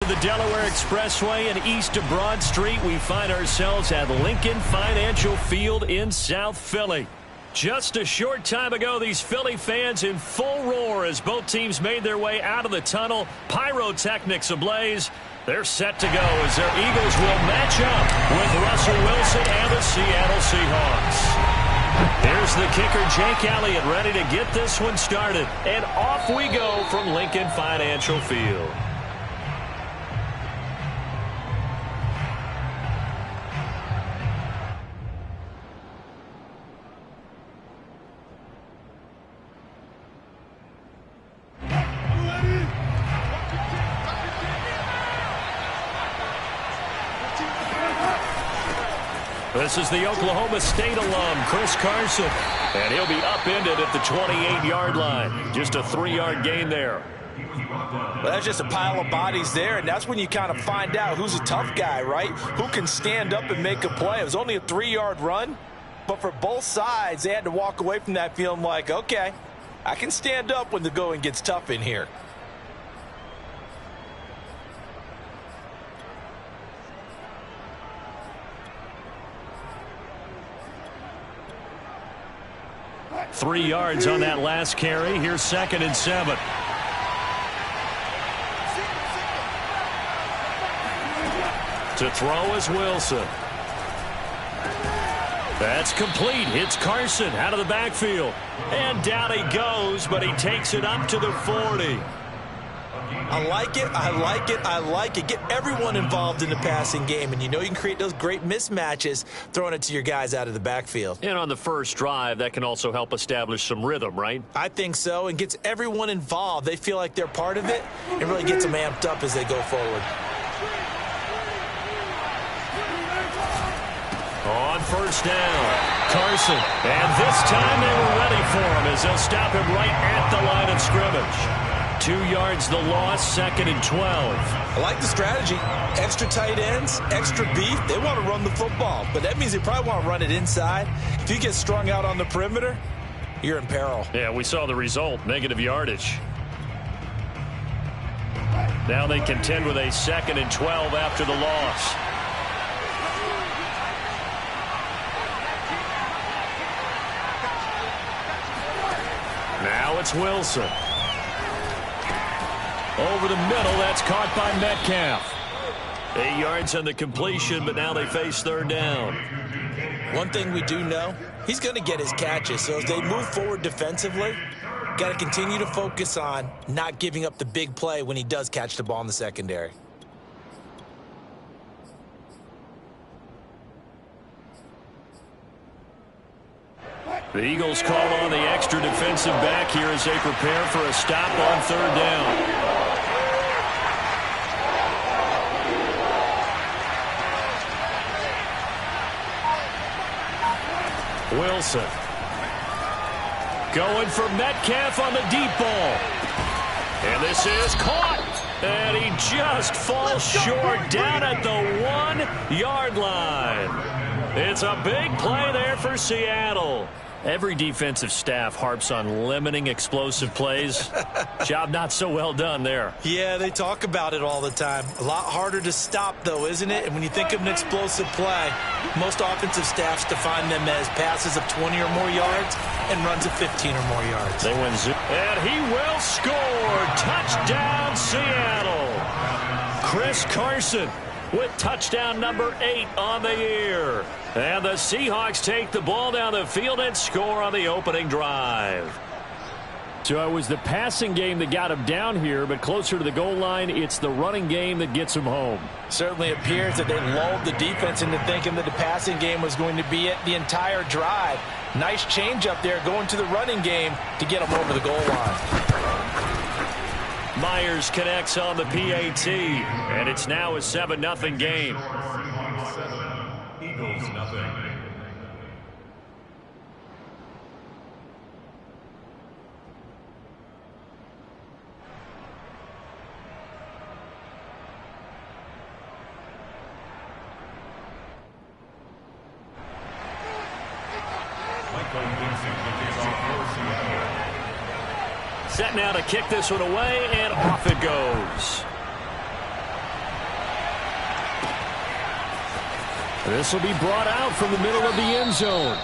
the Delaware Expressway and east of Broad Street, we find ourselves at Lincoln Financial Field in South Philly. Just a short time ago, these Philly fans in full roar as both teams made their way out of the tunnel. Pyrotechnics ablaze. They're set to go as their Eagles will match up with Russell Wilson and the Seattle Seahawks. Here's the kicker, Jake Elliott, ready to get this one started. And off we go from Lincoln Financial Field. This is the Oklahoma State alum, Chris Carson, and he'll be upended at the 28-yard line. Just a 3-yard gain there. Well, that's just a pile of bodies there, and that's when you kind of find out who's a tough guy, right? Who can stand up and make a play. It was only a 3-yard run, but for both sides, they had to walk away from that feeling like, okay, I can stand up when the going gets tough in here. Three yards on that last carry. Here's 2nd and 7. To throw is Wilson. That's complete. Hits Carson out of the backfield. And down he goes, but he takes it up to the 40. I like it, I like it, I like it. Get everyone involved in the passing game, and you know you can create those great mismatches throwing it to your guys out of the backfield. And on the first drive, that can also help establish some rhythm, right? I think so, and gets everyone involved. They feel like they're part of it, and really gets them amped up as they go forward. On first down, Carson. And this time they were ready for him as they'll stop him right at the line of scrimmage. 2 yards the loss, 2nd and 12. I like the strategy. Extra tight ends, extra beef. They want to run the football, but that means they probably want to run it inside. If you get strung out on the perimeter, you're in peril. Yeah, we saw the result, negative yardage. Now they contend with a 2nd and 12 after the loss. Now it's Wilson. Over the middle, that's caught by Metcalf. 8 yards on the completion, but now they face 3rd down. One thing we do know, he's going to get his catches. So as they move forward defensively, got to continue to focus on not giving up the big play when he does catch the ball in the secondary. The Eagles call on the extra defensive back here as they prepare for a stop on 3rd down. Wilson going for Metcalf on the deep ball. And this is caught. And he just falls short down at the 1-yard line. It's a big play there for Seattle. Every defensive staff harps on limiting explosive plays. Job not so well done there. Yeah, they talk about it all the time. A lot harder to stop, though, isn't it? And when you think of an explosive play, most offensive staffs define them as passes of 20 or more yards and runs of 15 or more yards. They win. And he will score. Touchdown, Seattle. Chris Carson with touchdown number 8 on the year. And the Seahawks take the ball down the field and score on the opening drive. So it was the passing game that got him down here, but closer to the goal line, it's the running game that gets him home. Certainly appears that they lulled the defense into thinking that the passing game was going to be it the entire drive. Nice change up there going to the running game to get him over the goal line. Myers connects on the PAT, and it's now a 7-0 game. Eagles, nothing. Set now to kick this one away, and off it goes. This will be brought out from the middle of the end zone.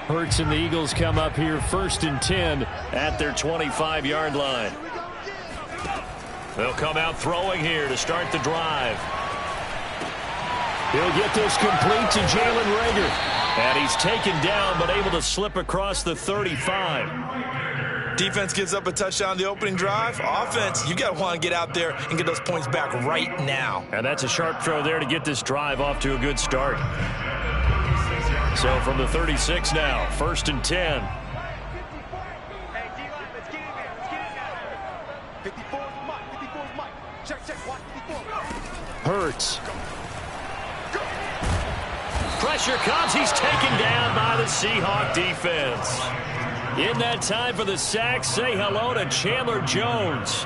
Hurts and the Eagles come up here 1st and 10 at their 25-yard line. They'll come out throwing here to start the drive. He'll get this complete to Jalen Reagor. And he's taken down but able to slip across the 35. Defense gives up a touchdown on the opening drive. Offense, you got to want to get out there and get those points back right now. And that's a sharp throw there to get this drive off to a good start. So from the 36 now, 1st and 10. Hurts. Pressure comes. He's taken down by the Seahawk defense. In that time for the sack, say hello to Chandler Jones.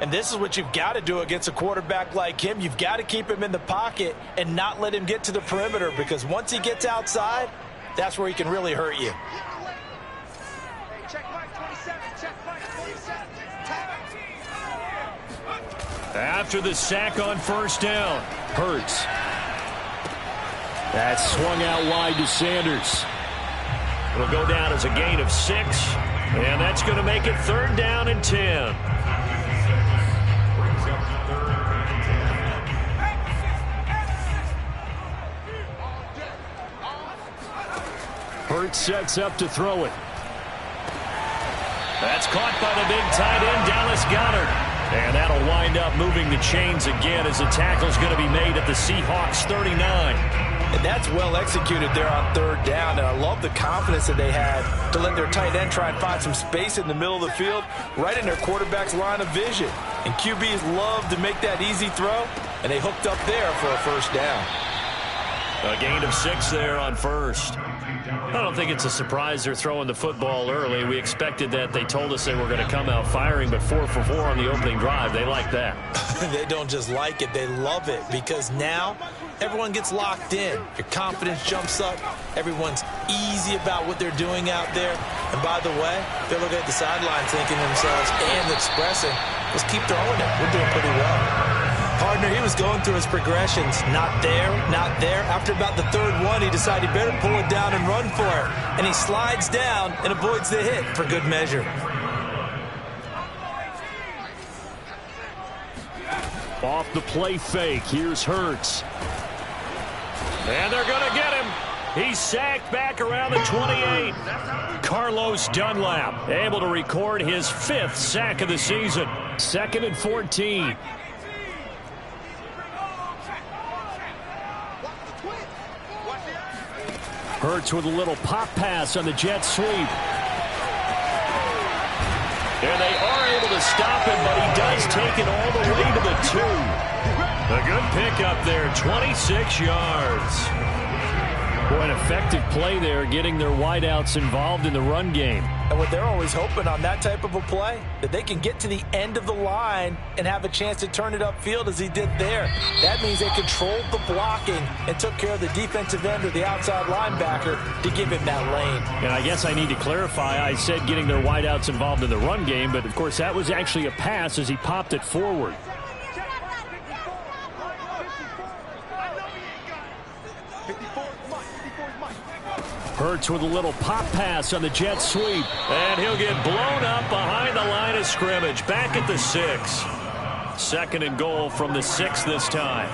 And this is what you've got to do against a quarterback like him. You've got to keep him in the pocket and not let him get to the perimeter, because once he gets outside, that's where he can really hurt you. After the sack on 1st down, Hurts. That's swung out wide to Sanders. It'll go down as a gain of 6, and that's going to make it 3rd down and 10. Hurts sets up to throw it. That's caught by the big tight end, Dallas Goedert. And that'll wind up moving the chains again as the tackle's going to be made at the Seahawks 39. And that's well executed there on 3rd down. And I love the confidence that they had to let their tight end try and find some space in the middle of the field, right in their quarterback's line of vision. And QBs love to make that easy throw, and they hooked up there for a 1st down. A gain of 6 there on 1st. I don't think it's a surprise they're throwing the football early. We expected that. They told us they were going to come out firing, but 4 for 4 on the opening drive. They like that. They don't just like it, they love it, because now everyone gets locked in. Your confidence jumps up. Everyone's easy about what they're doing out there. And by the way, they're looking at the sidelines thinking to themselves and expressing, let's keep throwing it. We're doing pretty well. Partner, he was going through his progressions. Not there, not there. After about the 3rd one, he decided he better pull it down and run for it. And he slides down and avoids the hit for good measure. Off the play fake, here's Hurts. And they're going to get him. He's sacked back around the 28. Carlos Dunlap able to record his 5th sack of the season. 2nd and 14. Hurts with a little pop pass on the jet sweep. And they are able to stop him, but he does take it all the way to the 2. A good pickup there, 26 yards. Boy, an effective play there, getting their wideouts involved in the run game. And what they're always hoping on that type of a play, that they can get to the end of the line and have a chance to turn it upfield as he did there. That means they controlled the blocking and took care of the defensive end or the outside linebacker to give him that lane. And I guess I need to clarify, I said getting their wideouts involved in the run game, but of course that was actually a pass as he popped it forward. Hurts with a little pop pass on the jet sweep. And he'll get blown up behind the line of scrimmage. Back at the 6. 2nd and goal from the 6 this time.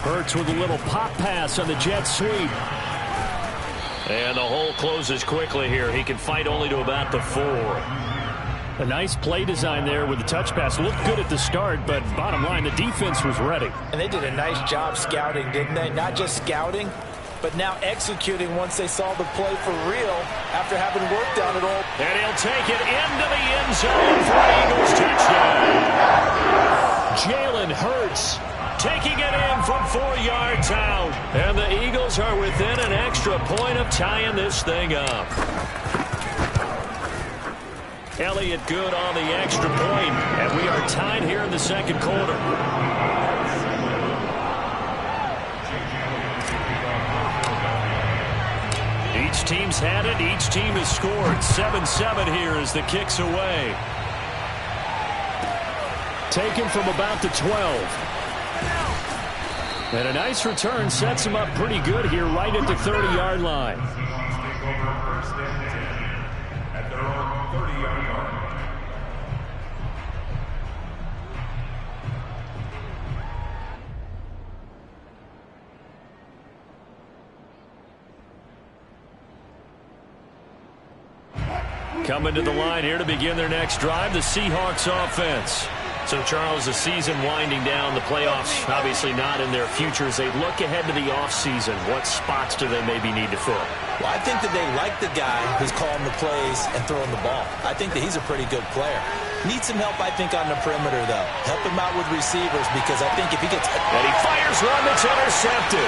Hurts with a little pop pass on the jet sweep. And the hole closes quickly here. He can fight only to about the 4. A nice play design there with the touch pass. Looked good at the start, but bottom line, the defense was ready. And they did a nice job scouting, didn't they? Not just scouting, but now executing once they saw the play for real after having worked on it all. And he'll take it into the end zone for an Eagles touchdown. Jalen Hurts taking it in from 4 yards out. And the Eagles are within an extra point of tying this thing up. Elliott good on the extra point, and we are tied here in the 2nd quarter. Each team's had it. Each team has scored. 7-7 here as the kick's away. Taken from about the 12. And a nice return sets him up pretty good here right at the 30-yard line. At their own 30-yard line. Coming to the line here to begin their next drive, the Seahawks offense. So, Charles, the season winding down, the playoffs obviously not in their future. As they look ahead to the offseason, what spots do they maybe need to fill? Well, I think that they like the guy who's calling the plays and throwing the ball. I think that he's a pretty good player. Needs some help, I think, on the perimeter, though. Help him out with receivers because I think if he gets... And he fires one that's intercepted.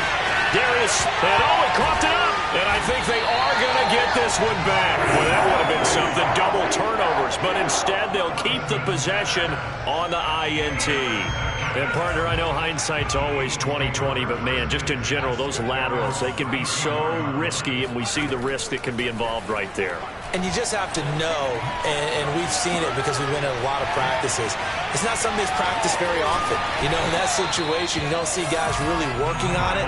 Darius, and he coughed it up. And I think they are going to get this one back. Well, that would have been something, double turnovers. But instead, they'll keep the possession on the INT. And, partner, I know hindsight's always 20/20, but, man, just in general, those laterals, they can be so risky, and we see the risk that can be involved right there. And you just have to know, and we've seen it because we've been at a lot of practices. It's not something that's practiced very often. You know, in that situation, you don't see guys really working on it.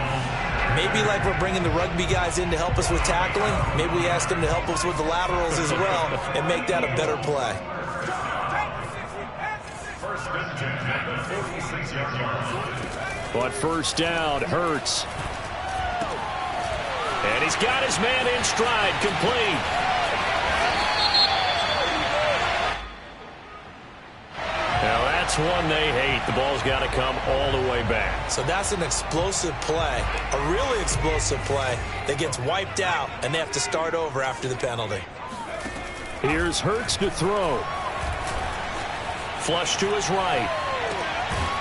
Maybe like we're bringing the rugby guys in to help us with tackling. Maybe we ask them to help us with the laterals as well and make that a better play. But first down, Hurts. And he's got his man in stride, complete. Now that's one they hate. The ball's got to come all the way back. So that's an explosive play, a really explosive play that gets wiped out, and they have to start over after the penalty. Here's Hurts to throw. Flush to his right.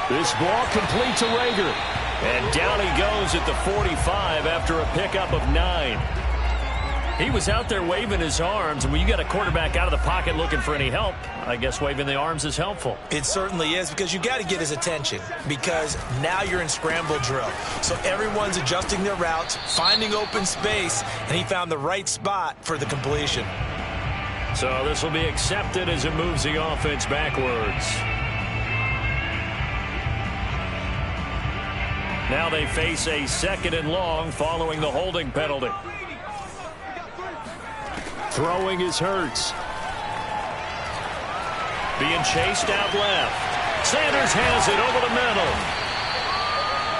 This ball complete to Rager. And down he goes at the 45 after a pickup of 9. He was out there waving his arms, and when you got a quarterback out of the pocket looking for any help, I guess waving the arms is helpful. It certainly is, because you got to get his attention, because now you're in scramble drill. So everyone's adjusting their routes, finding open space, and he found the right spot for the completion. So this will be accepted as it moves the offense backwards. Now they face a 2nd and long following the holding penalty. Throwing is Hurts. Being chased out left. Sanders has it over the middle.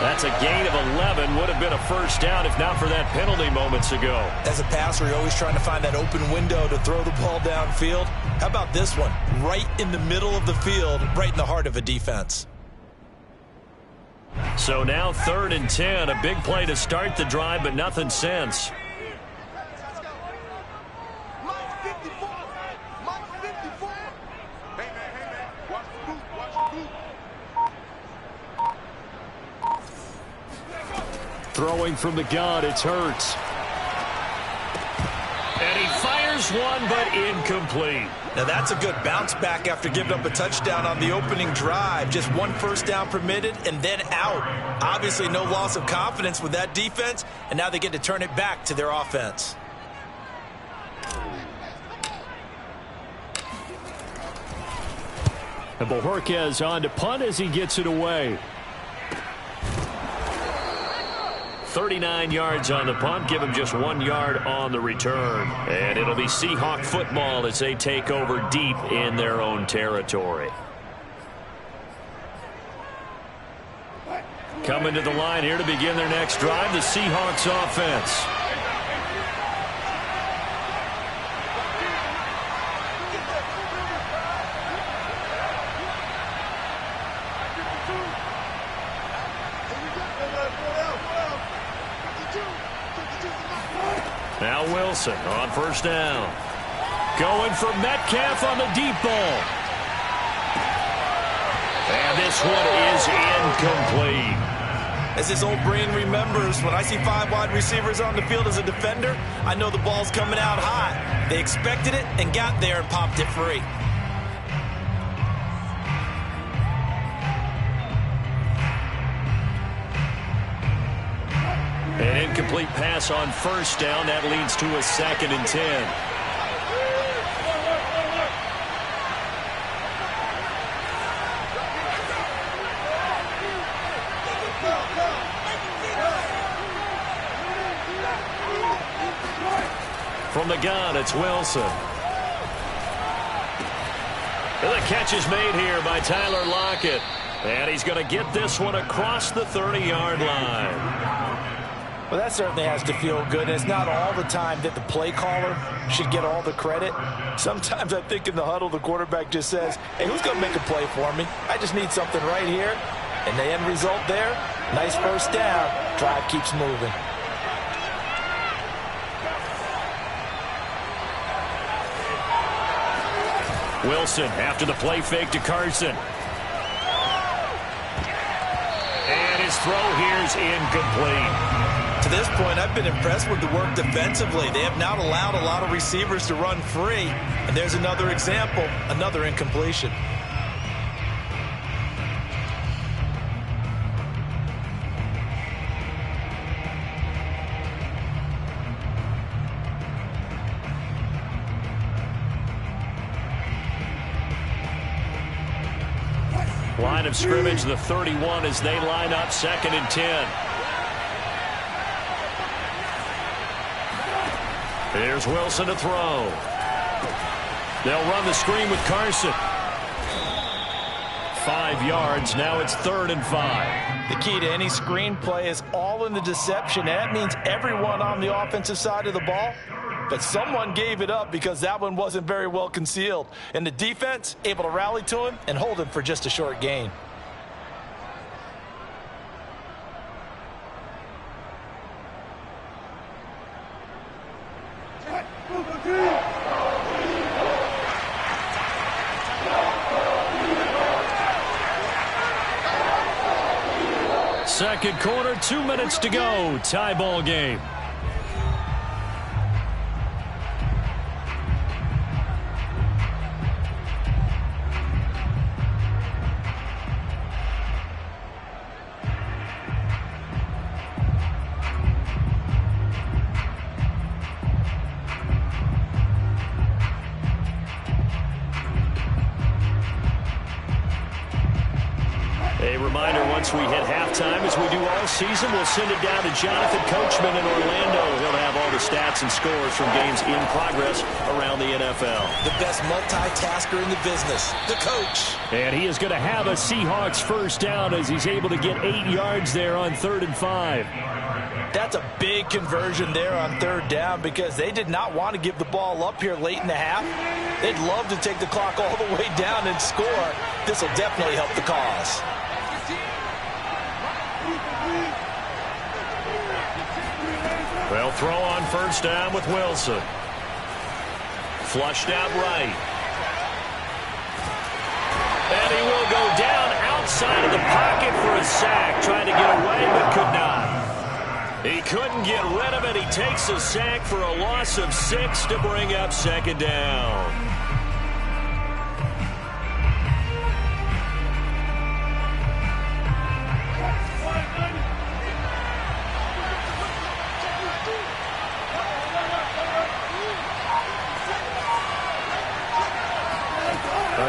That's a gain of 11. Would have been a first down if not for that penalty moments ago. As a passer, you're always trying to find that open window to throw the ball downfield. How about this one? Right in the middle of the field, right in the heart of a defense. So now 3rd and 10. A big play to start the drive, but nothing since. Throwing from the gun, it's Hurts. And he fires one, but incomplete. Now that's a good bounce back after giving up a touchdown on the opening drive. Just one first down permitted and then out. Obviously no loss of confidence with that defense, and now they get to turn it back to their offense. And Bojorquez on to punt as he gets it away. 39 yards on the punt, give him just 1 yard on the return. And it'll be Seahawk football as they take over deep in their own territory. Coming to the line here to begin their next drive, the Seahawks offense. Now Wilson on first down. Going for Metcalf on the deep ball. And this one is incomplete. As his old brain remembers, when I see 5 wide receivers on the field as a defender, I know the ball's coming out hot. They expected it and got there and popped it free. And incomplete pass on first down. That leads to a 2nd and 10. From the gun, it's Wilson. The catch is made here by Tyler Lockett. And he's going to get this one across the 30-yard line. Well, that certainly has to feel good. It's not all the time that the play caller should get all the credit. Sometimes I think in the huddle, the quarterback just says, hey, who's going to make a play for me? I just need something right here. And the end result there, nice first down. Drive keeps moving. Wilson after the play fake to Carson. And his throw here is incomplete. To this point, I've been impressed with the work defensively. They have not allowed a lot of receivers to run free. And there's another example, another incompletion. Line of scrimmage, the 31 as they line up 2nd and 10. Here's Wilson to throw. They'll run the screen with Carson. 5 yards. Now it's 3rd and 5. The key to any screen play is all in the deception. That means everyone on the offensive side of the ball. But someone gave it up because that one wasn't very well concealed. And the defense able to rally to him and hold him for just a short gain. Second quarter, 2 minutes to go. Tie ball game. A reminder, once we hit halftime, as we do all season, we'll send it down to Jonathan Coachman in Orlando. He'll have all the stats and scores from games in progress around the NFL. The best multitasker in the business, the coach. And he is going to have a Seahawks first down as he's able to get 8 yards there on 3rd and 5. That's a big conversion there on 3rd down because they did not want to give the ball up here late in the half. They'd love to take the clock all the way down and score. This will definitely help the cause. They'll throw on first down with Wilson. Flushed out right. And he will go down outside of the pocket for a sack. Trying to get away, but could not. He couldn't get rid of it. He takes a sack for a loss of 6 to bring up 2nd down.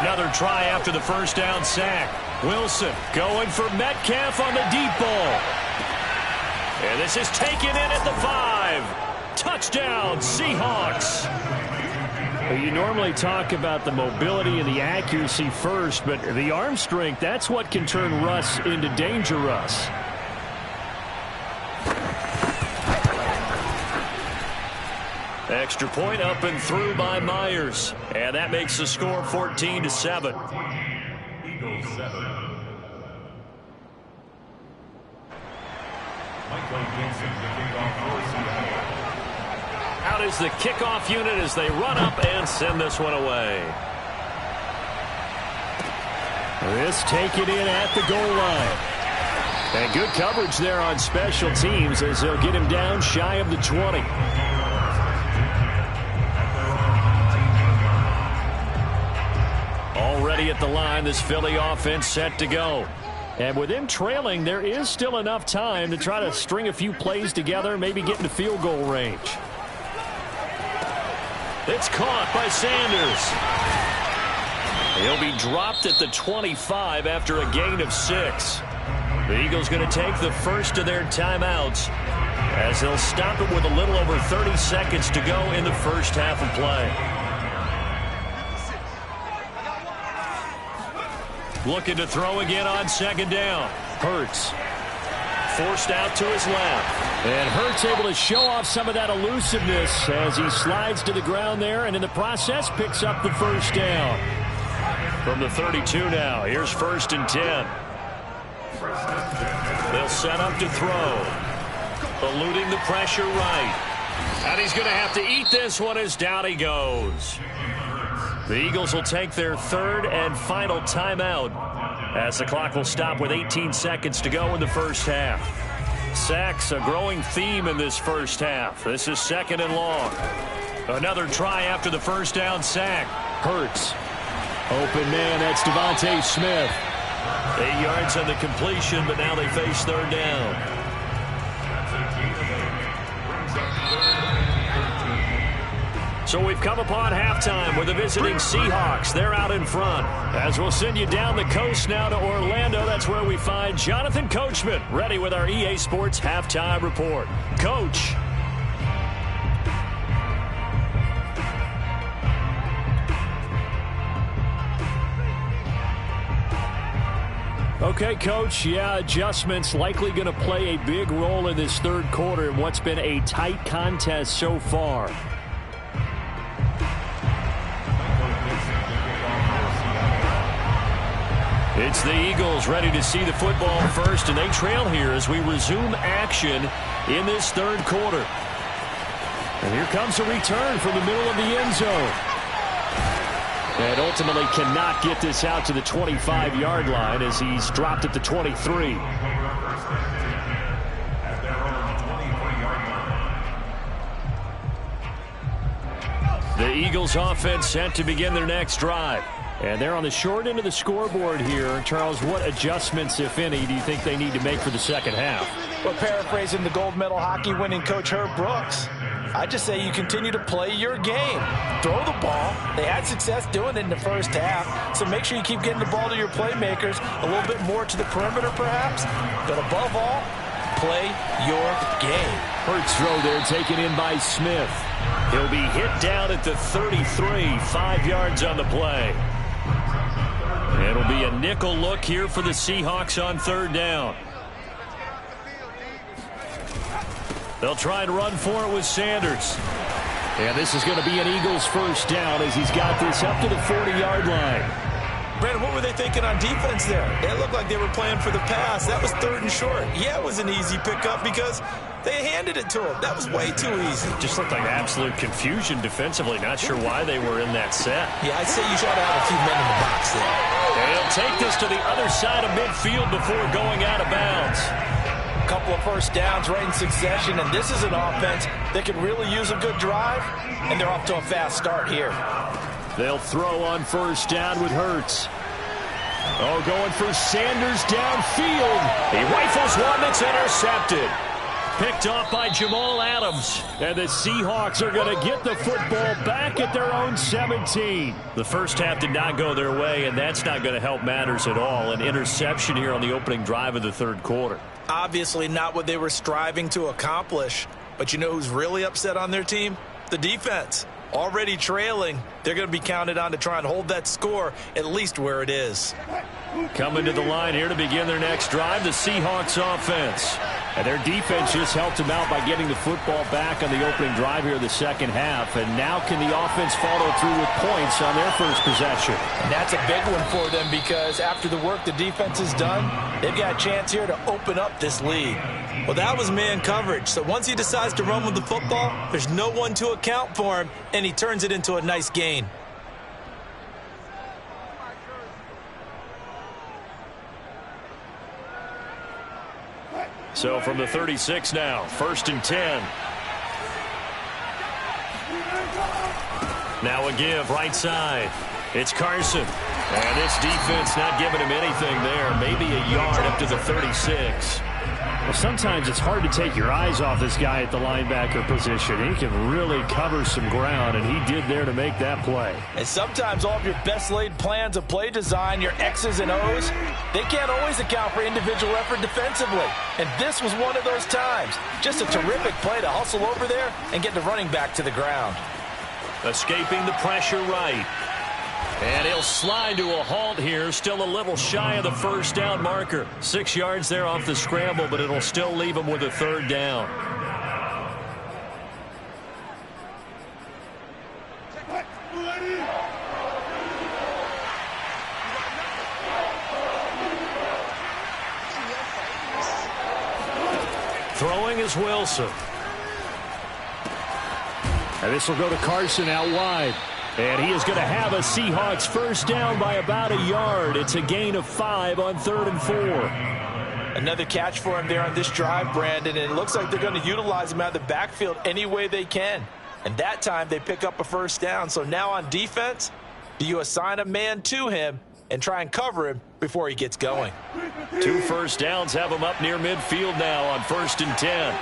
Another try after the first down sack. Wilson going for Metcalf on the deep ball. And this is taken in at the 5. Touchdown, Seahawks. You normally talk about the mobility and the accuracy first, but the arm strength, that's what can turn Russ into Danger Russ. Extra point up and through by Myers. And that makes the score 14-7. Eagles 7. Out is the kickoff unit as they run up and send this one away. This taken in at the goal line. And good coverage there on special teams as they'll get him down shy of the 20. Already at the line, this Philly offense set to go. And with him trailing, there is still enough time to try to string a few plays together, maybe get into field goal range. It's caught by Sanders. He'll be dropped at the 25 after a gain of 6. The Eagles going to take the first of their timeouts as they'll stop it with a little over 30 seconds to go in the first half of play. Looking to throw again on second down. Hurts. Forced out to his left. And Hurts able to show off some of that elusiveness as he slides to the ground there and in the process picks up the first down. From the 32 now, here's 1st and 10. They'll set up to throw. Eluding the pressure right. And he's going to have to eat this one as down he goes. The Eagles will take their 3rd and final timeout as the clock will stop with 18 seconds to go in the first half. Sacks a growing theme in this first half. This is 2nd and long. Another try after the first down sack. Hurts. Open man, that's Devontae Smith. 8 yards on the completion, but now they face 3rd down. So we've come upon halftime with the visiting Seahawks. They're out in front. As we'll send you down the coast now to Orlando, that's where we find Jonathan Coachman ready with our EA Sports Halftime Report. Coach. Okay, Coach, yeah, adjustments likely going to play a big role in this 3rd quarter in what's been a tight contest so far. It's the Eagles ready to see the football first, and they trail here as we resume action in this 3rd quarter. And here comes a return from the middle of the end zone. And ultimately cannot get this out to the 25-yard line as he's dropped at the 23. The Eagles offense set to begin their next drive. And they're on the short end of the scoreboard here. Charles, what adjustments, if any, do you think they need to make for the second half? Well, paraphrasing the gold medal hockey winning coach Herb Brooks, I just say you continue to play your game. Throw the ball. They had success doing it in the first half, so make sure you keep getting the ball to your playmakers, a little bit more to the perimeter perhaps, but above all, play your game. Hurts throw there taken in by Smith. He'll be hit down at the 33, 5 yards on the play. It'll be a nickel look here for the Seahawks on 3rd down. They'll try and run for it with Sanders. And this is going to be an Eagles first down as he's got this up to the 40-yard line. Brandon, what were they thinking on defense there? It looked like they were playing for the pass. That was 3rd and short. Yeah, it was an easy pickup because they handed it to him. That was way too easy. Just looked like absolute confusion defensively. Not sure why they were in that set. Yeah, I'd say you should have a few men in the box there. And he'll take this to the other side of midfield before going out of bounds. A couple of first downs right in succession, and this is an offense that could really use a good drive, and they're off to a fast start here. They'll throw on first down with Hurts. Oh, going for Sanders downfield. He rifles one that's intercepted. Picked off by Jamal Adams. And the Seahawks are going to get the football back at their own 17. The first half did not go their way, and that's not going to help matters at all. An interception here on the opening drive of the 3rd quarter. Obviously not what they were striving to accomplish. But you know who's really upset on their team? The defense. Already trailing, they're going to be counted on to try and hold that score at least where it is. Coming to the line here to begin their next drive, the Seahawks offense. And their defense just helped them out by getting the football back on the opening drive here in the second half. And now can the offense follow through with points on their first possession? And that's a big one for them because after the work the defense has done, they've got a chance here to open up this lead. Well, that was man coverage. So once he decides to run with the football, there's no one to account for him, and he turns it into a nice gain. So from the 36 now, 1st and 10. Now a give right side. It's Carson. And this defense not giving him anything there. Maybe a yard up to the 36. Well, sometimes it's hard to take your eyes off this guy at the linebacker position. He can really cover some ground, and he did there to make that play. And sometimes all of your best laid plans of play design, your X's and O's, they can't always account for individual effort defensively. And this was one of those times. Just a terrific play to hustle over there and get the running back to the ground. Escaping the pressure right. And he'll slide to a halt here, still a little shy of the first down marker. 6 yards there off the scramble, but it'll still leave him with a third down. Throwing is Wilson. And this will go to Carson out wide. And he is going to have a Seahawks first down by about a yard. It's a gain of 5 on 3rd and 4. Another catch for him there on this drive, Brandon, and it looks like they're going to utilize him out of the backfield any way they can. And that time they pick up a first down. So now on defense, do you assign a man to him and try and cover him before he gets going? 2 first downs have him up near midfield now on 1st and 10.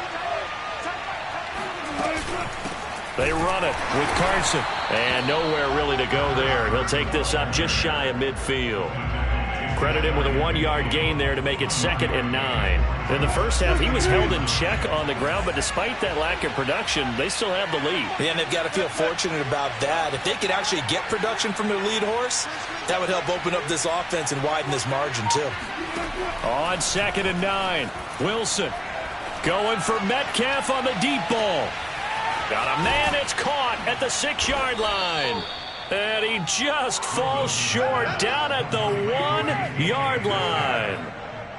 They run it with Carson. And nowhere really to go there. He'll take this up just shy of midfield. Credit him with a 1-yard gain there to make it 2nd and 9. In the first half, he was held in check on the ground, but despite that lack of production, they still have the lead. Yeah, and they've got to feel fortunate about that. If they could actually get production from their lead horse, that would help open up this offense and widen this margin too. On 2nd and 9, Wilson going for Metcalf on the deep ball. Got a man, it's caught at the 6-yard line. And he just falls short down at the 1-yard line.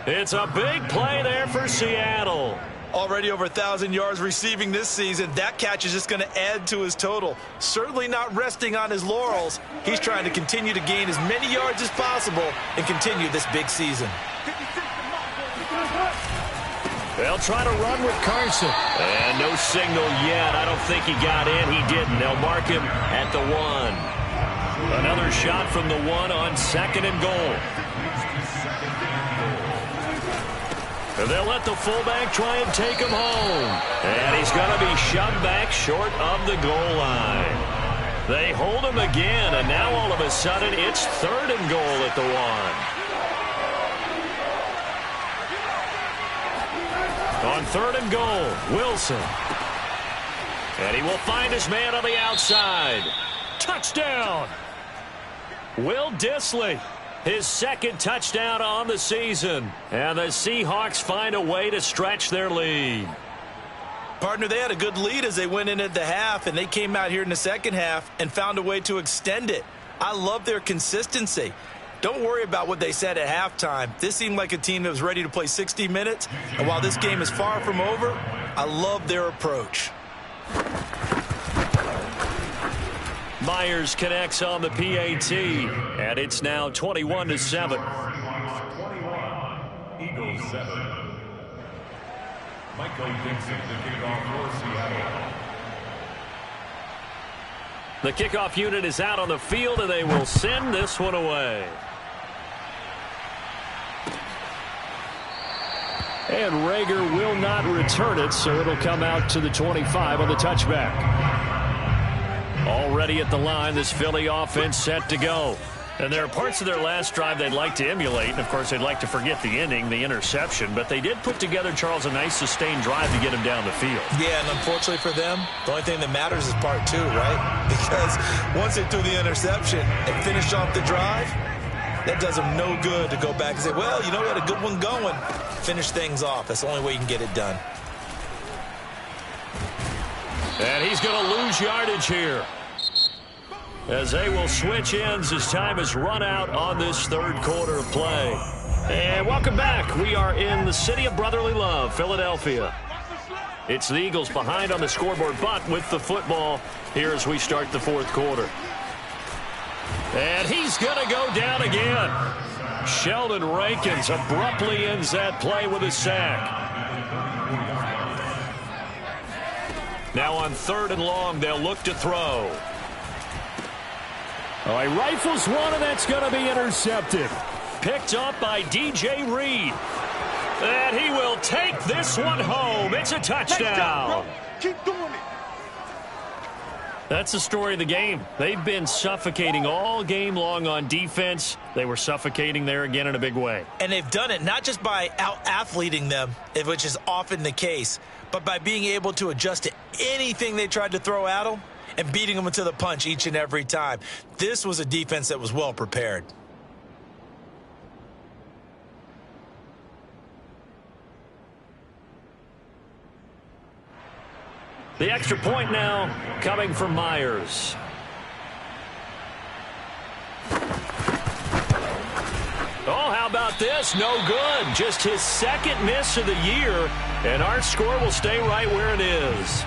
It's a big play there for Seattle. Already over 1,000 yards receiving this season. That catch is just going to add to his total. Certainly not resting on his laurels. He's trying to continue to gain as many yards as possible and continue this big season. They'll try to run with Carson. And no signal yet. I don't think he got in. He didn't. They'll mark him at the 1. Another shot from the 1 on 2nd and goal. And they'll let the fullback try and take him home. And he's going to be shoved back short of the goal line. They hold him again, and now all of a sudden it's 3rd and goal at the 1. On 3rd and goal, Wilson. And he will find his man on the outside. Touchdown! Will Dissly, his 2nd touchdown on the season. And the Seahawks find a way to stretch their lead. Partner, they had a good lead as they went in at the half, and they came out here in the second half and found a way to extend it. I love their consistency. Don't worry about what they said at halftime. This seemed like a team that was ready to play 60 minutes. And while this game is far from over, I love their approach. Myers connects on the PAT. And it's now 21-7. 21, Eagles 7. Michael Dixon, the kickoff for Seattle. The kickoff unit is out on the field, and they will send this one away. And Rager will not return it, so it'll come out to the 25 on the touchback. Already at the line, this Philly offense set to go. And there are parts of their last drive they'd like to emulate. And, of course, they'd like to forget the ending, the interception. But they did put together, Charles, a nice sustained drive to get him down the field. Yeah, and unfortunately for them, the only thing that matters is part 2, right? Because once they threw the interception and finished off the drive, that does them no good to go back and say, well, you know, we had a good one going. Finish things off. That's the only way you can get it done. And he's going to lose yardage here, as they will switch ends as time is run out on this 3rd quarter of play. And welcome back. We are in the city of brotherly love, Philadelphia. It's the Eagles behind on the scoreboard, but with the football here as we start the 4th quarter. And he's going to go down again. Sheldon Rankins abruptly ends that play with a sack. Now on 3rd and long, they'll look to throw. Oh, he rifles one, and that's going to be intercepted. Picked up by DJ Reed. And he will take this one home. It's a touchdown. Keep doing it. That's the story of the game. They've been suffocating all game long on defense. They were suffocating there again in a big way. And they've done it not just by out-athleting them, which is often the case, but by being able to adjust to anything they tried to throw at them and beating them to the punch each and every time. This was a defense that was well prepared. The extra point now coming from Myers. Oh, how about this? No good. Just his second miss of the year, and our score will stay right where it is.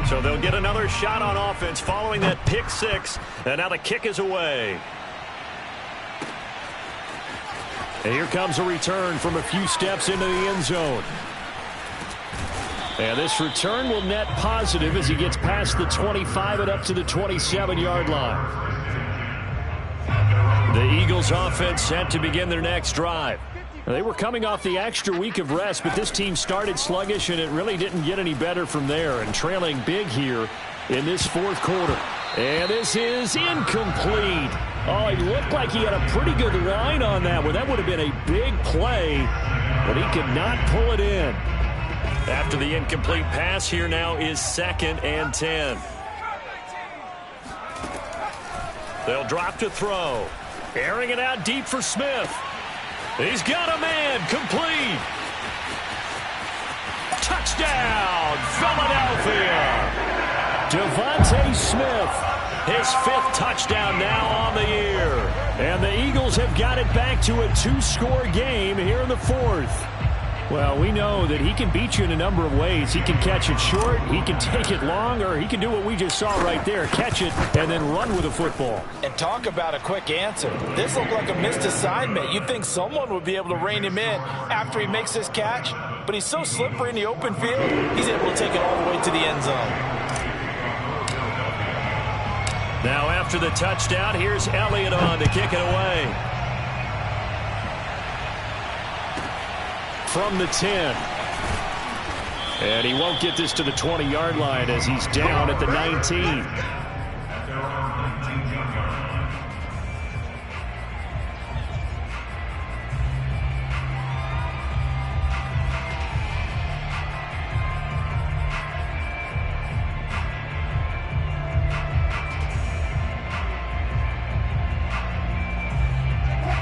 So they'll get another shot on offense following that pick six. And now the kick is away. And here comes a return from a few steps into the end zone. And this return will net positive as he gets past the 25 and up to the 27-yard line. The Eagles offense set to begin their next drive. They were coming off the extra week of rest, but this team started sluggish, and it really didn't get any better from there, and trailing big here in this fourth quarter. And this is incomplete. Oh, he looked like he had a pretty good line on that one. That would have been a big play, but he could not pull it in. After the incomplete pass, here now is 2nd and 10. They'll drop to throw. Airing it out deep for Smith. He's got a man, complete. Touchdown, Philadelphia. Devontae Smith, his 5th touchdown now on the year. And the Eagles have got it back to a 2-score game here in the 4th. Well, we know that he can beat you in a number of ways. He can catch it short, he can take it long, or he can do what we just saw right there, catch it and then run with the football. And talk about a quick answer. This looked like a missed assignment. You'd think someone would be able to rein him in after he makes this catch, but he's so slippery in the open field, he's able to take it all the way to the end zone. Now after the touchdown, here's Elliott on to kick it away. From the 10. And he won't get this to the 20-yard line as he's down at the 19.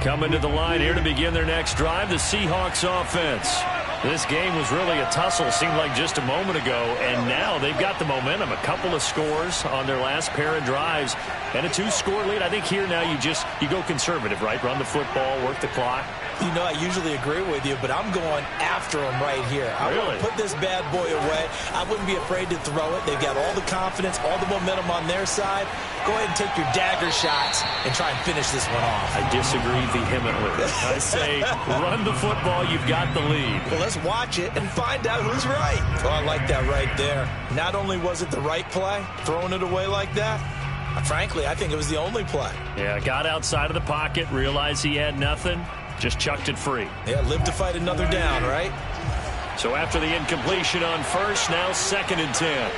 Coming to the line here to begin their next drive, the Seahawks offense. This game was really a tussle, seemed like just a moment ago, and now they've got the momentum. A couple of scores on their last pair of drives, and a 2-score lead. I think here now you go conservative, right? Run the football, work the clock. You know, I usually agree with you, but I'm going after him right here. I want to put this bad boy away. I wouldn't be afraid to throw it. They've got all the confidence, all the momentum on their side. Go ahead and take your dagger shots and try and finish this one off. I disagree vehemently. I say run the football. You've got the lead. Well, let's watch it and find out who's right. Oh, I like that right there. Not only was it the right play, throwing it away like that, frankly, I think it was the only play. Yeah, got outside of the pocket, realized he had nothing, just chucked it free. Yeah, live to fight another down, right? So after the incompletion on first, now 2nd and 10.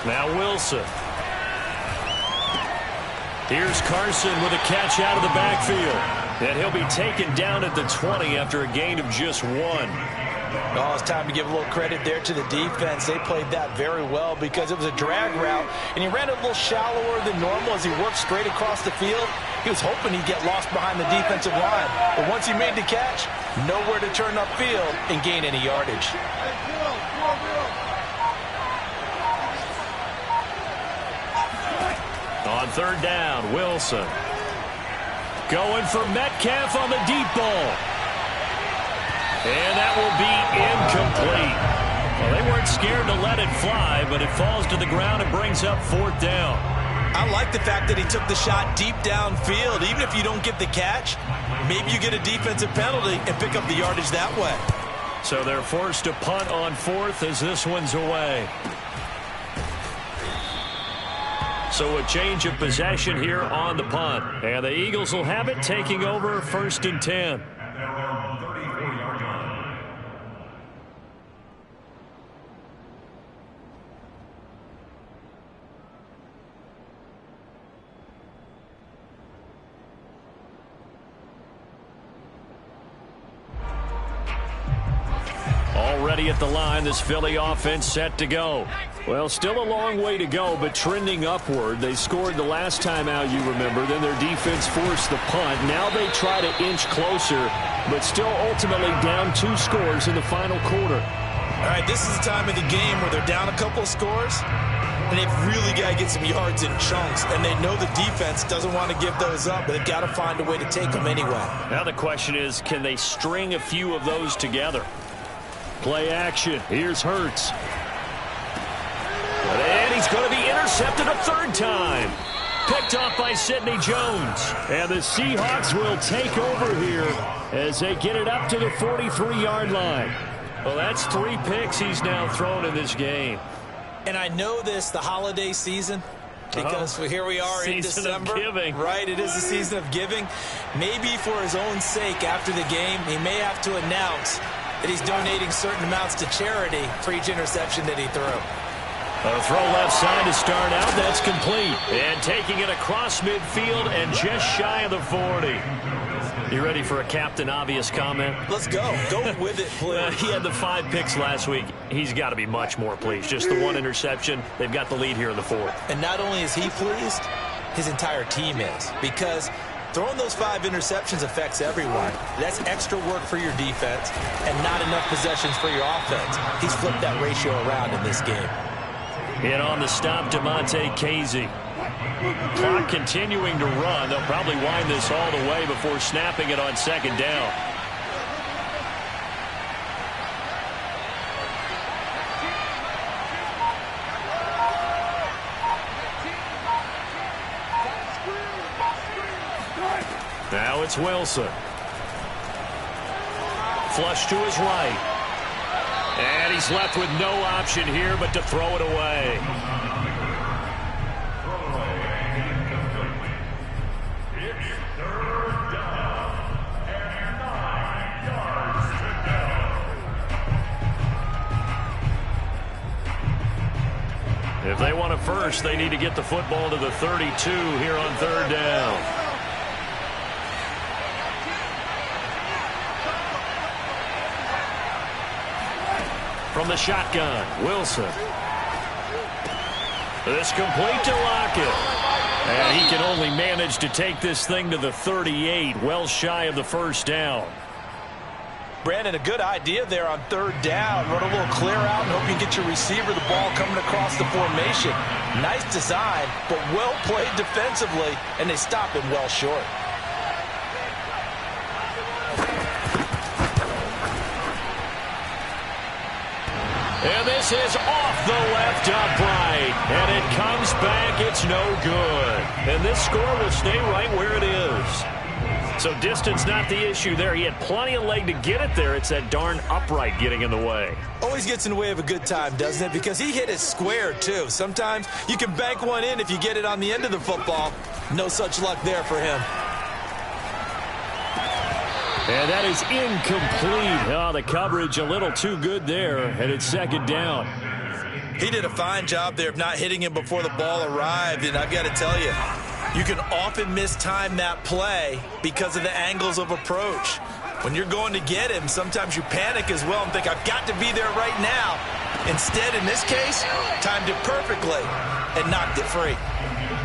Now Wilson. Here's Carson with a catch out of the backfield. And he'll be taken down at the 20 after a gain of just 1. Oh, it's time to give a little credit there to the defense. They played that very well because it was a drag route, and he ran it a little shallower than normal as he worked straight across the field. He was hoping he'd get lost behind the defensive line, but once he made the catch, nowhere to turn upfield and gain any yardage. On 3rd down, Wilson. Going for Metcalf on the deep ball. And that will be incomplete. Well, they weren't scared to let it fly, but it falls to the ground and brings up 4th down. I like the fact that he took the shot deep downfield. Even if you don't get the catch, maybe you get a defensive penalty and pick up the yardage that way. So they're forced to punt on 4th as this one's away. So a change of possession here on the punt. And the Eagles will have it, taking over 1st and 10. Already at the line, this Philly offense set to go. Well, still a long way to go, but trending upward. They scored the last time out, you remember. Then their defense forced the punt. Now they try to inch closer, but still ultimately down 2 scores in the final quarter. All right, this is the time of the game where they're down a couple of scores, and they've really got to get some yards in chunks, and they know the defense doesn't want to give those up, but they've got to find a way to take them anyway. Now the question is, can they string a few of those together? Play action. Here's Hurts. And he's going to be intercepted a 3rd time. Picked off by Sidney Jones. And the Seahawks will take over here as they get it up to the 43-yard line. Well, that's 3 picks he's now thrown in this game. And I know this, the holiday season, because here we are in December. Season of giving. Right, it is the season of giving. Maybe for his own sake after the game, he may have to announce that he's donating certain amounts to charity for each interception that he threw. A throw left side to start out. That's complete. And taking it across midfield and just shy of the 40. You ready for a Captain Obvious comment? Let's go. Go with it, please. He had the 5 picks last week. He's got to be much more pleased. Just the 1 interception. They've got the lead here in the 4th. And not only is he pleased, his entire team is. Because throwing those 5 interceptions affects everyone. That's extra work for your defense and not enough possessions for your offense. He's flipped that ratio around in this game. And on the stop, DeMonte Casey. Clock continuing to run. They'll probably wind this all the way before snapping it on 2nd down. Now it's Wilson. Flush to his right. And he's left with no option here but to throw it away. It's 3rd down and 9 yards to go. If they want a first, they need to get the football to the 32 here on 3rd down. From the shotgun, Wilson. This complete to Lockett. And he can only manage to take this thing to the 38, well shy of the 1st down. Brandon, a good idea there on 3rd down. Run a little clear out and hope you get your receiver the ball coming across the formation. Nice design, but well played defensively, and they stop him well short. And this is off the left upright. And it comes back. It's no good. And this score will stay right where it is. So distance not the issue there. He had plenty of leg to get it there. It's that darn upright getting in the way. Always gets in the way of a good time, doesn't it? Because he hit it square, too. Sometimes you can bank one in if you get it on the end of the football. No such luck there for him. And that is incomplete. Oh, the coverage a little too good there, and it's 2nd down. He did a fine job there of not hitting him before the ball arrived, and I've got to tell you, you can often mistime that play because of the angles of approach. When you're going to get him, sometimes you panic as well and think, I've got to be there right now. Instead, in this case, timed it perfectly and knocked it free.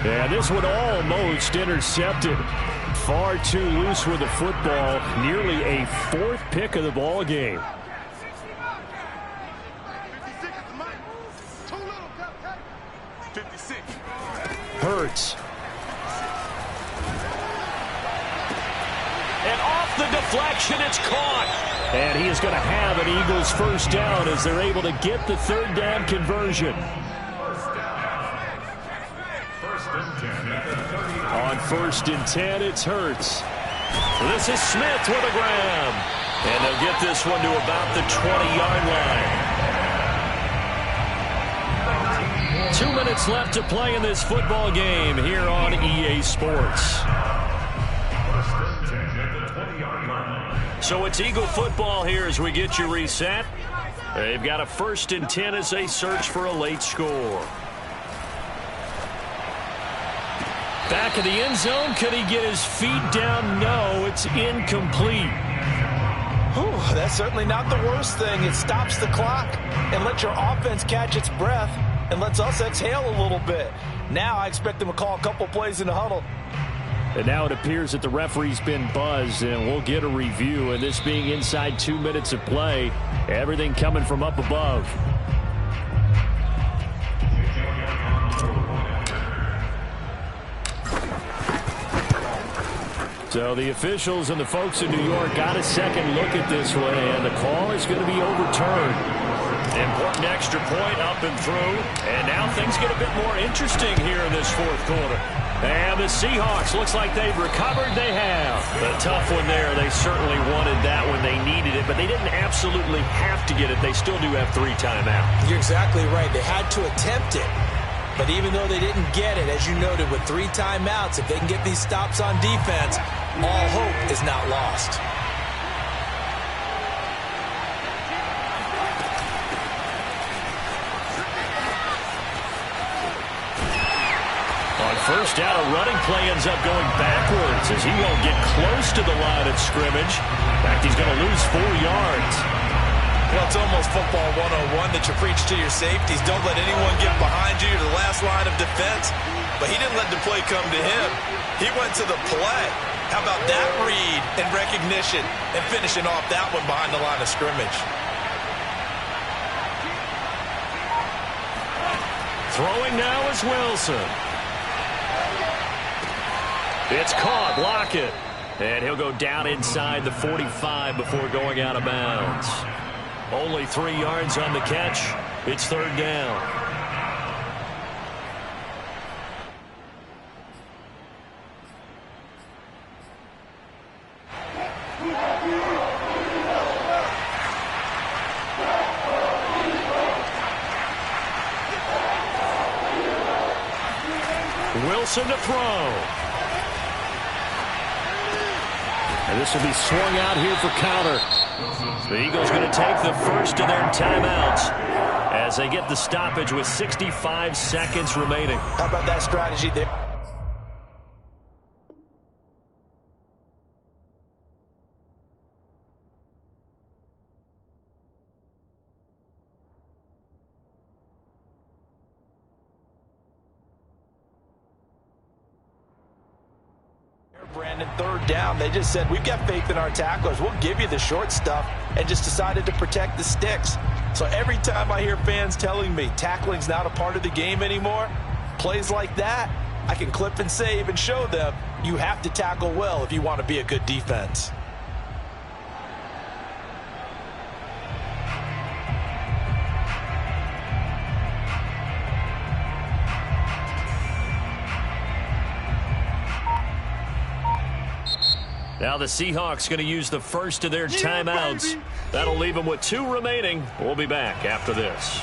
Yeah, this one almost intercepted. Far too loose with the football. Nearly a 4th pick of the ball game. Hurts. And off the deflection, it's caught. And he is going to have an Eagles first down as they're able to get the third down conversion. On 1st and 10, it's Hurts. This is Smith with a grab. And they'll get this one to about the 20-yard line. 2 minutes left to play in this football game here on EA Sports. So it's Eagle football here as we get you reset. They've got a 1st and 10 as they search for a late score. Back in the end zone. Could he get his feet down? No, it's incomplete. Whew, that's certainly not the worst thing. It stops the clock and lets your offense catch its breath and lets us exhale a little bit. Now I expect them to call a couple plays in the huddle. And now it appears that the referee's been buzzed, and we'll get a review. And this being inside 2 minutes of play, everything coming from up above. So the officials and the folks in New York got a second look at this one, and the call is going to be overturned. Important extra point up and through. And now things get a bit more interesting here in this fourth quarter. And the Seahawks, looks like they've recovered. They have. A tough one there. They certainly wanted that when they needed it, but they didn't absolutely have to get it. They still do have 3 timeouts. You're exactly right. They had to attempt it. But even though they didn't get it, as you noted, with 3 timeouts, if they can get these stops on defense, all hope is not lost. On first down, a running play ends up going backwards as he won't get close to the line of scrimmage. In fact, he's going to lose 4 yards. Well, it's almost football 101 that you preach to your safeties. Don't let anyone get behind you to the last line of defense. But he didn't let the play come to him. He went to the play. How about that read and recognition and finishing off that one behind the line of scrimmage? Throwing now is Wilson. It's caught. Block it. And he'll go down inside the 45 before going out of bounds. Only 3 yards on the catch. It's third down. Wilson to throw. And this will be swung out here for counter. The Eagles going to take the first of their timeouts as they get the stoppage with 65 seconds remaining. How about that strategy there? Brandon, third down. They just said, we've got faith in our tacklers. We'll give you the short stuff, and just decided to protect the sticks. So every time I hear fans telling me tackling's not a part of the game anymore, plays like that, I can clip and save and show them you have to tackle well if you want to be a good defense. Now the Seahawks going to use the first of their timeouts. That'll leave them with 2 remaining. We'll be back after this.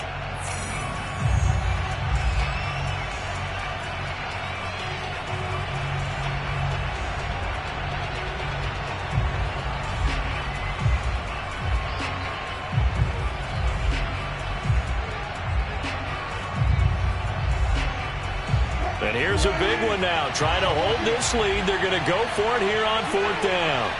And here's a big one now. Trying to hold this lead. They're going to go for it here on fourth down.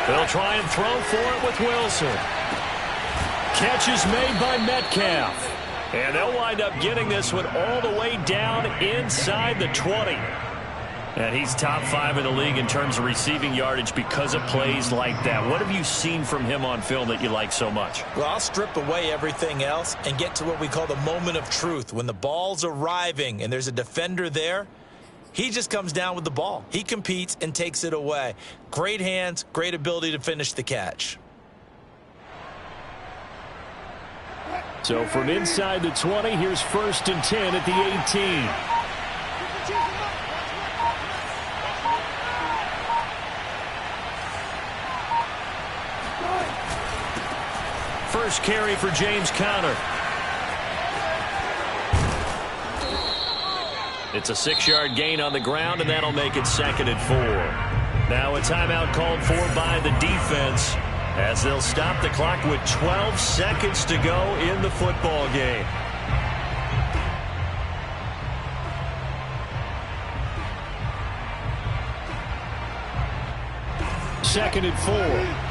They'll try and throw for it with Wilson. Catch is made by Metcalf. And they'll wind up getting this one all the way down inside the 20. And he's top 5 in the league in terms of receiving yardage because of plays like that. What have you seen from him on film that you like so much? Well, I'll strip away everything else and get to what we call the moment of truth. When the ball's arriving and there's a defender there, He just comes down with the ball. He competes and takes it away. Great hands, great ability to finish the catch. So from inside the 20, here's 1st and 10 at the 18. First carry for James Conner. It's a 6-yard gain on the ground, and that'll make it 2nd and 4. Now a timeout called for by the defense, as they'll stop the clock with 12 seconds to go in the football game. Second and 4.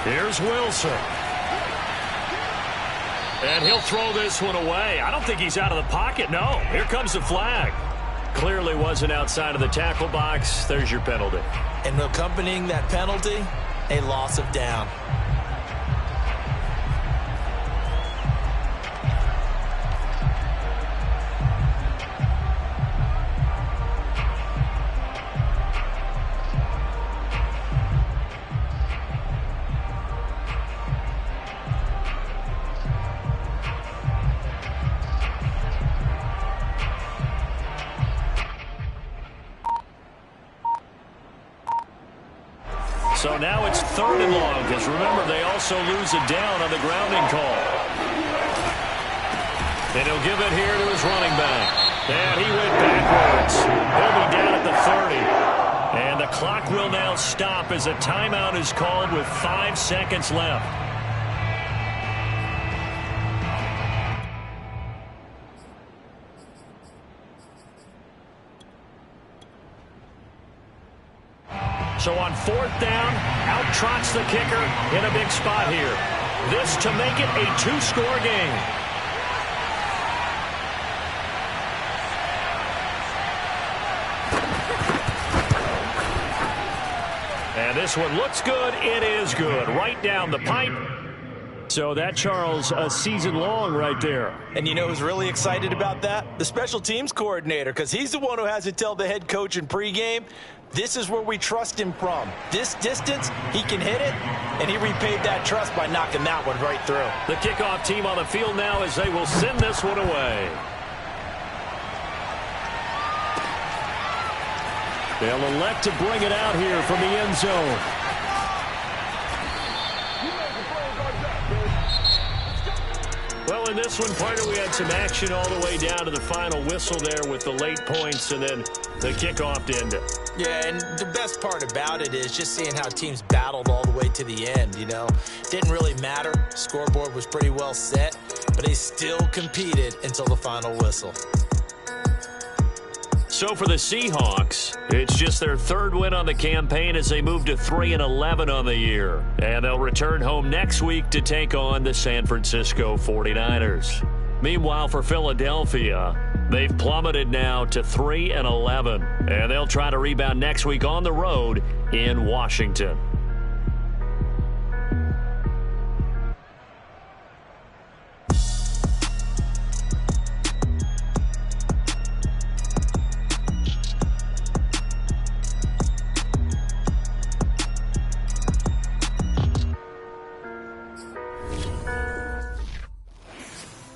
Here's Wilson. And he'll throw this one away. I don't think he's out of the pocket. No, here comes the flag. Clearly wasn't outside of the tackle box. There's your penalty. And accompanying that penalty, a loss of down. So now it's 3rd and long, because remember, they also lose a down on the grounding call. And he'll give it here to his running back. And he went backwards. He'll be down at the 30. And the clock will now stop as a timeout is called with 5 seconds left. So on 4th down, out trots the kicker in a big spot here. This to make it a 2-score game. And this one looks good. It is good. Right down the pipe. So that, Charles, a season long right there. And you know who's really excited about that? The special teams coordinator, because he's the one who has to tell the head coach in pregame, this is where we trust him from. This distance, he can hit it, and he repaid that trust by knocking that one right through. The kickoff team on the field now as they will send this one away. They'll elect to bring it out here from the end zone. Well, in this one, partner, we had some action all the way down to the final whistle there with the late points and then the kickoff to end it. Yeah, and the best part about it is just seeing how teams battled all the way to the end, you know. Didn't really matter. Scoreboard was pretty well set, but they still competed until the final whistle. So for the Seahawks, it's just their 3rd win on the campaign as they move to 3-11 on the year. And they'll return home next week to take on the San Francisco 49ers. Meanwhile, for Philadelphia, they've plummeted now to 3-11. And they'll try to rebound next week on the road in Washington.